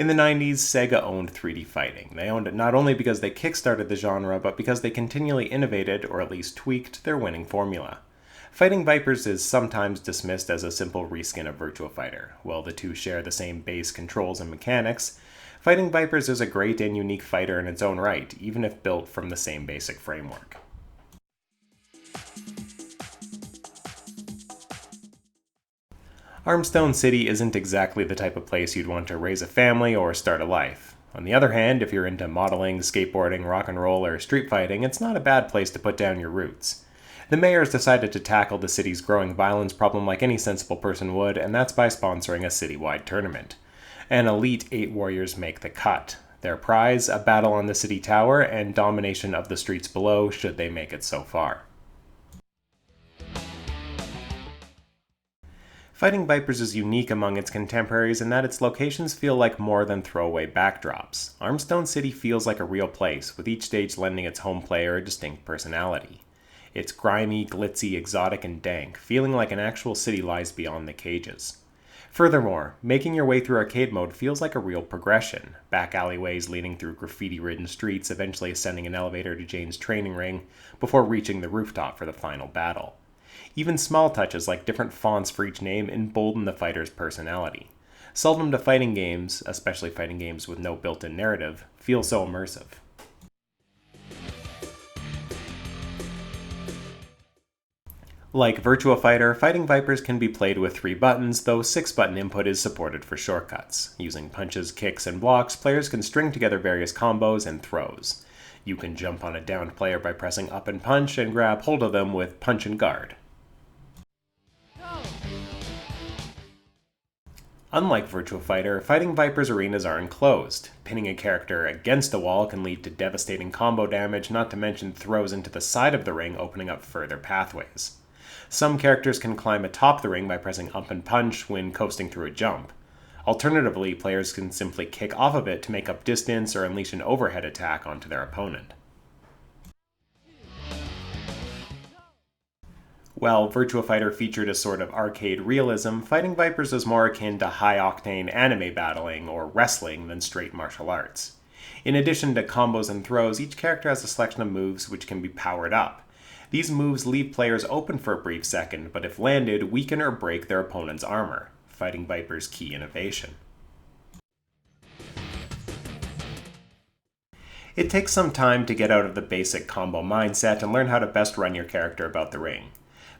In the 90s, Sega owned 3D fighting. They owned it not only because they kickstarted the genre, but because they continually innovated, or at least tweaked, their winning formula. Fighting Vipers is sometimes dismissed as a simple reskin of Virtua Fighter. While the two share the same base controls and mechanics, Fighting Vipers is a great and unique fighter in its own right, even if built from the same basic framework. Armstone City isn't exactly the type of place you'd want to raise a family or start a life. On the other hand, if you're into modeling, skateboarding, rock and roll, or street fighting, it's not a bad place to put down your roots. The mayor's decided to tackle the city's growing violence problem like any sensible person would, and that's by sponsoring a citywide tournament. An elite 8 warriors make the cut. Their prize, a battle on the city tower and domination of the streets below should they make it so far. Fighting Vipers is unique among its contemporaries in that its locations feel like more than throwaway backdrops. Armstone City feels like a real place, with each stage lending its home player a distinct personality. It's grimy, glitzy, exotic, and dank, feeling like an actual city lies beyond the cages. Furthermore, making your way through arcade mode feels like a real progression. Back alleyways leading through graffiti-ridden streets, eventually ascending an elevator to Jane's training ring, before reaching the rooftop for the final battle. Even small touches like different fonts for each name embolden the fighter's personality. Seldom do fighting games, especially fighting games with no built-in narrative, feel so immersive. Like Virtua Fighter, Fighting Vipers can be played with 3 buttons, though 6-button input is supported for shortcuts. Using punches, kicks, and blocks, players can string together various combos and throws. You can jump on a downed player by pressing up and punch, and grab hold of them with punch and guard. Unlike Virtua Fighter, Fighting Vipers arenas are enclosed. Pinning a character against a wall can lead to devastating combo damage, not to mention throws into the side of the ring, opening up further pathways. Some characters can climb atop the ring by pressing up and punch when coasting through a jump. Alternatively, players can simply kick off of it to make up distance or unleash an overhead attack onto their opponent. While Virtua Fighter featured a sort of arcade realism, Fighting Vipers is more akin to high-octane anime battling or wrestling than straight martial arts. In addition to combos and throws, each character has a selection of moves which can be powered up. These moves leave players open for a brief second, but if landed, weaken or break their opponent's armor. Fighting Vipers' key innovation. It takes some time to get out of the basic combo mindset and learn how to best run your character about the ring.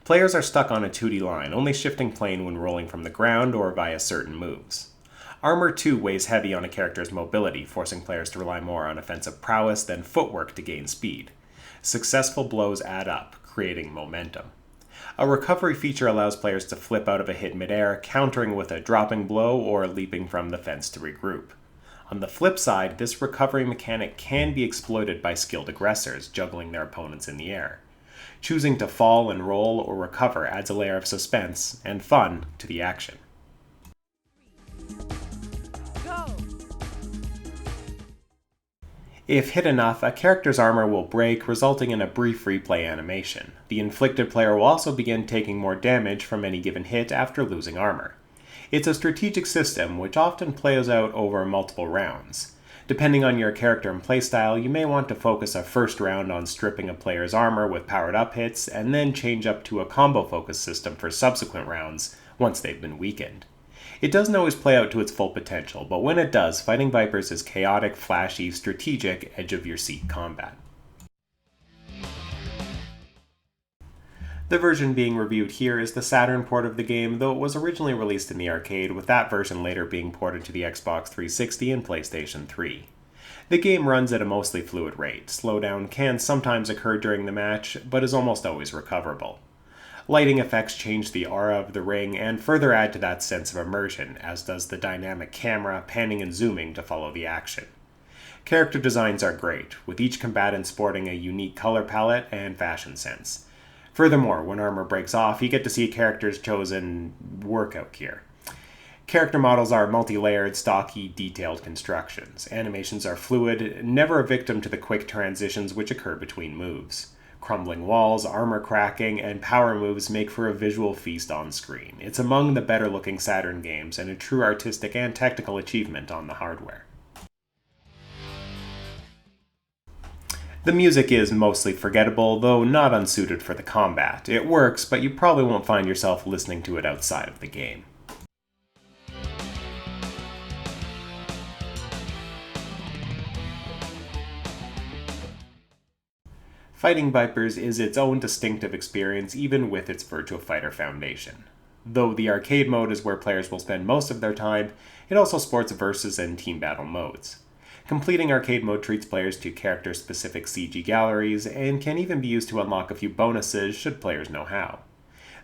Players are stuck on a 2D line, only shifting plane when rolling from the ground or via certain moves. Armor too weighs heavy on a character's mobility, forcing players to rely more on offensive prowess than footwork to gain speed. Successful blows add up, creating momentum. A recovery feature allows players to flip out of a hit midair, countering with a dropping blow or leaping from the fence to regroup. On the flip side, this recovery mechanic can be exploited by skilled aggressors, juggling their opponents in the air. Choosing to fall and roll or recover adds a layer of suspense and fun to the action. If hit enough, a character's armor will break, resulting in a brief replay animation. The inflicted player will also begin taking more damage from any given hit after losing armor. It's a strategic system which often plays out over multiple rounds. Depending on your character and playstyle, you may want to focus a first round on stripping a player's armor with powered up hits, and then change up to a combo-focused system for subsequent rounds once they've been weakened. It doesn't always play out to its full potential, but when it does, Fighting Vipers is chaotic, flashy, strategic, edge-of-your-seat combat. The version being reviewed here is the Saturn port of the game, though it was originally released in the arcade, with that version later being ported to the Xbox 360 and PlayStation 3. The game runs at a mostly fluid rate. Slowdown can sometimes occur during the match, but is almost always recoverable. Lighting effects change the aura of the ring and further add to that sense of immersion, as does the dynamic camera panning and zooming to follow the action. Character designs are great, with each combatant sporting a unique color palette and fashion sense. Furthermore, when armor breaks off, you get to see a character's chosen workout gear. Character models are multi-layered, stocky, detailed constructions. Animations are fluid, never a victim to the quick transitions which occur between moves. Crumbling walls, armor cracking, and power moves make for a visual feast on screen. It's among the better looking Saturn games and a true artistic and technical achievement on the hardware. The music is mostly forgettable, though not unsuited for the combat. It works, but you probably won't find yourself listening to it outside of the game. Fighting Vipers is its own distinctive experience even with its Virtua Fighter foundation. Though the arcade mode is where players will spend most of their time, it also sports versus and team battle modes. Completing arcade mode treats players to character-specific CG galleries, and can even be used to unlock a few bonuses should players know how.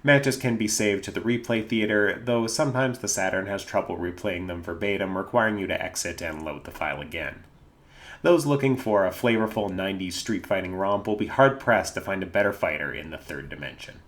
Matches can be saved to the replay theater, though sometimes the Saturn has trouble replaying them verbatim, requiring you to exit and load the file again. Those looking for a flavorful 90s street fighting romp will be hard-pressed to find a better fighter in the third dimension.